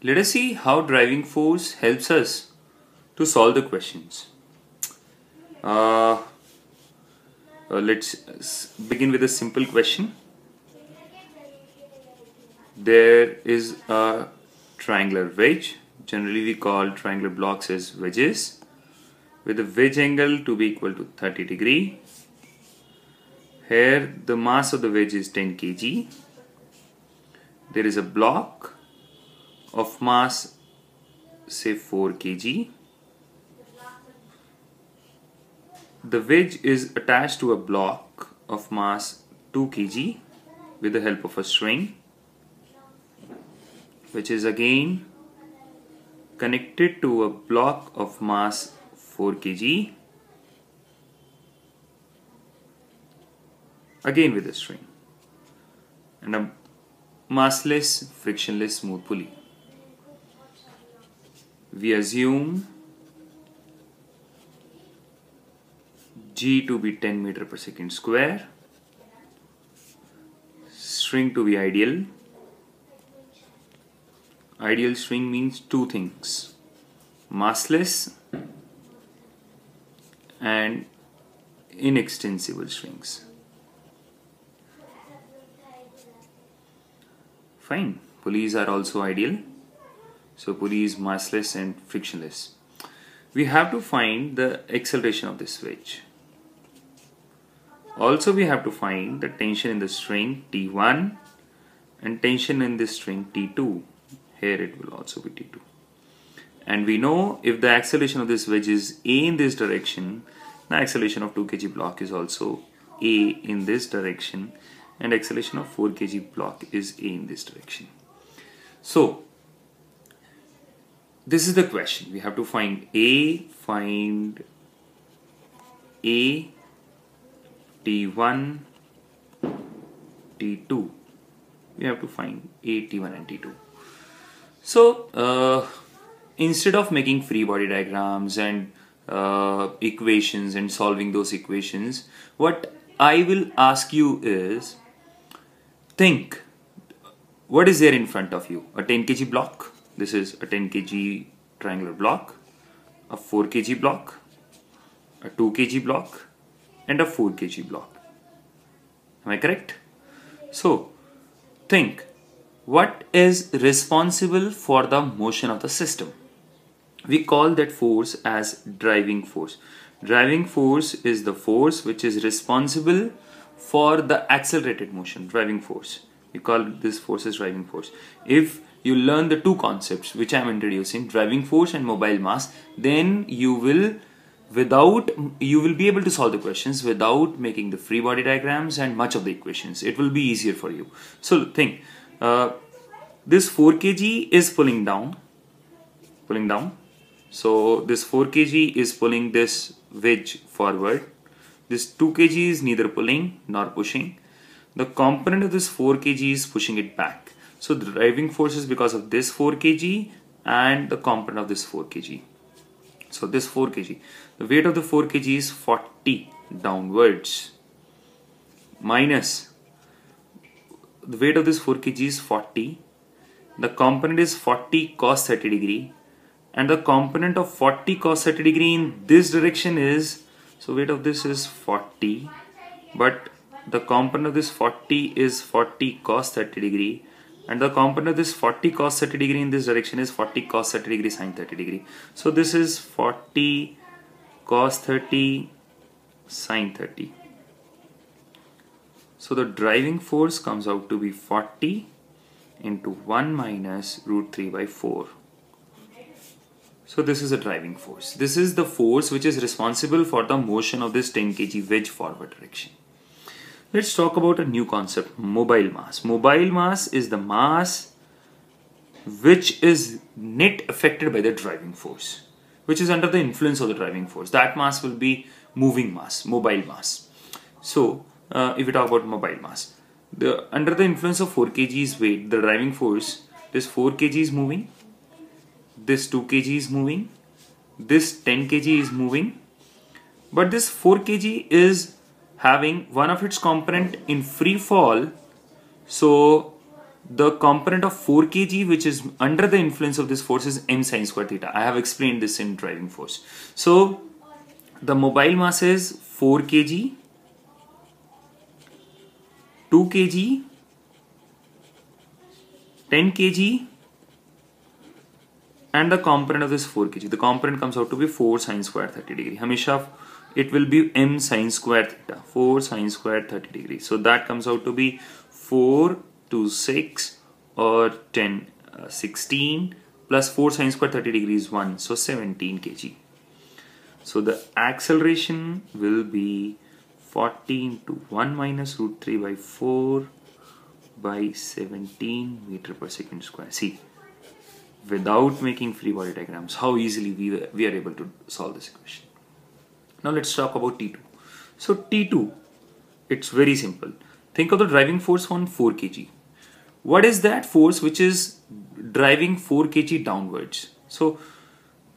Let us see how driving force helps us to solve the questions. Let's begin with a simple question. There is a triangular wedge. Generally we call triangular blocks as wedges, with the wedge angle to be equal to 30 degree. Here the mass of the wedge is 10 kg. There is a block of mass say 4 kg. The wedge is attached to a block of mass 2 kg with the help of a string, which is again connected to a block of mass 4 kg, again with a string, and a massless, frictionless smooth pulley. We assume G to be 10 meter per second square, string to be ideal. Ideal string means two things: massless and inextensible strings. Fine. Pulleys are also ideal. So pulley is massless and frictionless. We have to find the acceleration of this wedge. Also we have to find the tension in the string T1 and tension in this string T2. Here it will also be T2. And we know if the acceleration of this wedge is A in this direction, the acceleration of 2 kg block is also A in this direction, and acceleration of 4 kg block is A in this direction. So this is the question. We have to find A, T1, T2. We have to find A, T1 and T2. So instead of making free body diagrams and equations and solving those equations, what I will ask you is, think, what is there in front of you? A 10 kg block. This is a 10 kg triangular block, a 4 kg block, a 2 kg block, and a 4 kg block. Am I correct? So think, what is responsible for the motion of the system? We call that force as driving force. Driving force is the force which is responsible for the accelerated motion. Driving force. We call this force as driving force. If you learn the two concepts which I am introducing, driving force and mobile mass, then you will be able to solve the questions without making the free body diagrams and much of the equations. It will be easier for you. So think, this 4 kg is pulling down. So this 4 kg is pulling this wedge forward. This 2 kg is neither pulling nor pushing. The component of this 4 kg is pushing it back. So the driving force is because of this 4 kg and the component of this 4 kg. So this 4 kg, the weight of the 4 kg is 40 downwards, minus the weight of this 4 kg is 40. The component is 40 cos 30 degree, and the component of 40 cos 30 degree in this direction is, so weight of this is 40, but the component of this 40 is 40 cos 30 degree, and the component of this 40 cos 30 degree in this direction is 40 cos 30 degree sin 30 degree. So this is 40 cos 30 sin 30. So the driving force comes out to be 40 into 1 minus root 3 by 4. So this is a driving force. This is the force which is responsible for the motion of this 10 kg wedge forward direction. Let's talk about a new concept, mobile mass. Mobile mass is the mass which is net affected by the driving force, which is under the influence of the driving force. That mass will be moving mass, mobile mass. So if we talk about mobile mass, under the influence of 4 kg's weight, the driving force, this 4 kg is moving, this 2 kg is moving, this 10 kg is moving, but this 4 kg is having one of its component in free fall, so the component of 4 kg which is under the influence of this force is m sine square theta. I have explained this in driving force. So the mobile mass is 4 kg, 2 kg, 10 kg, and the component of this 4 kg. The component comes out to be 4 sine square 30 degree. Hamisha it will be m sine square theta, 4 sine square 30 degree. So that comes out to be 4 to 6 or 10, 16 plus 4 sine square 30 degree is 1. So 17 kg. So the acceleration will be 40 into 1 minus root 3 by 4 by 17 meter per second square. See, without making free body diagrams, how easily we are able to solve this equation. Now let's talk about T2. So T2, it's very simple. Think of the driving force on 4 kg. What is that force which is driving 4 kg downwards? So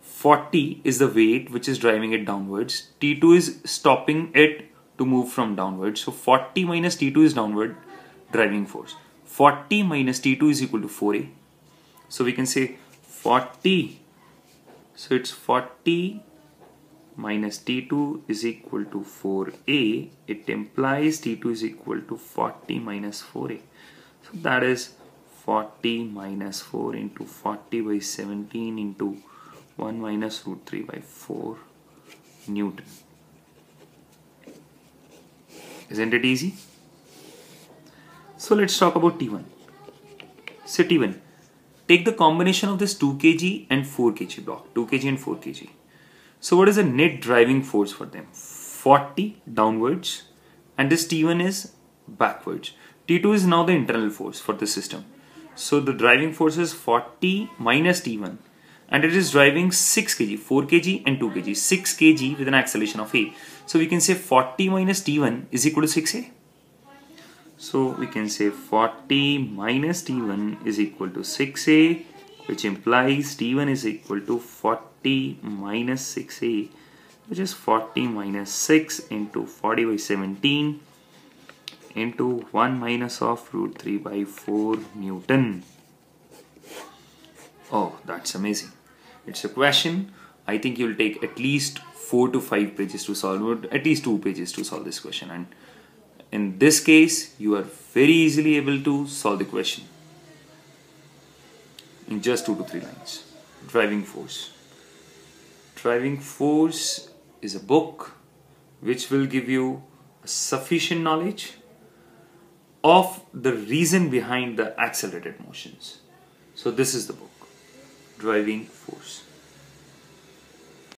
40 is the weight which is driving it downwards. T2 is stopping it to move from downwards. So 40 minus T2 is downward driving force. 40 minus T2 is equal to 4a. So we can say 40. So it's 40 minus T2 is equal to 4a. It implies T2 is equal to 40 minus 4a. So that is 40 minus 4 into 40 by 17 into 1 minus root 3 by 4 Newton. Isn't it easy? So let's talk about T1. So T1, take the combination of this 2 kg and 4 kg block, 2 kg and 4 kg. So what is the net driving force for them? 40 downwards and this T1 is backwards. T2 is now the internal force for the system. So the driving force is 40 minus T1 and it is driving 6 kg, 4 kg and 2 kg, 6 kg with an acceleration of a. So we can say 40 minus T1 is equal to 6a. So we can say 40 minus T1 is equal to 6a, which implies T1 is equal to 40 minus 6a, which is 40 minus 6 into 40 by 17 into 1 minus of root 3 by 4 Newton. Oh, that's amazing. It's a question. I think you'll take at least 4 to 5 pages to solve, at least 2 pages to solve this question. And in this case, you are very easily able to solve the question in just 2 to 3 lines. Driving force. Driving force is a book which will give you sufficient knowledge of the reason behind the accelerated motions. So this is the book, Driving Force.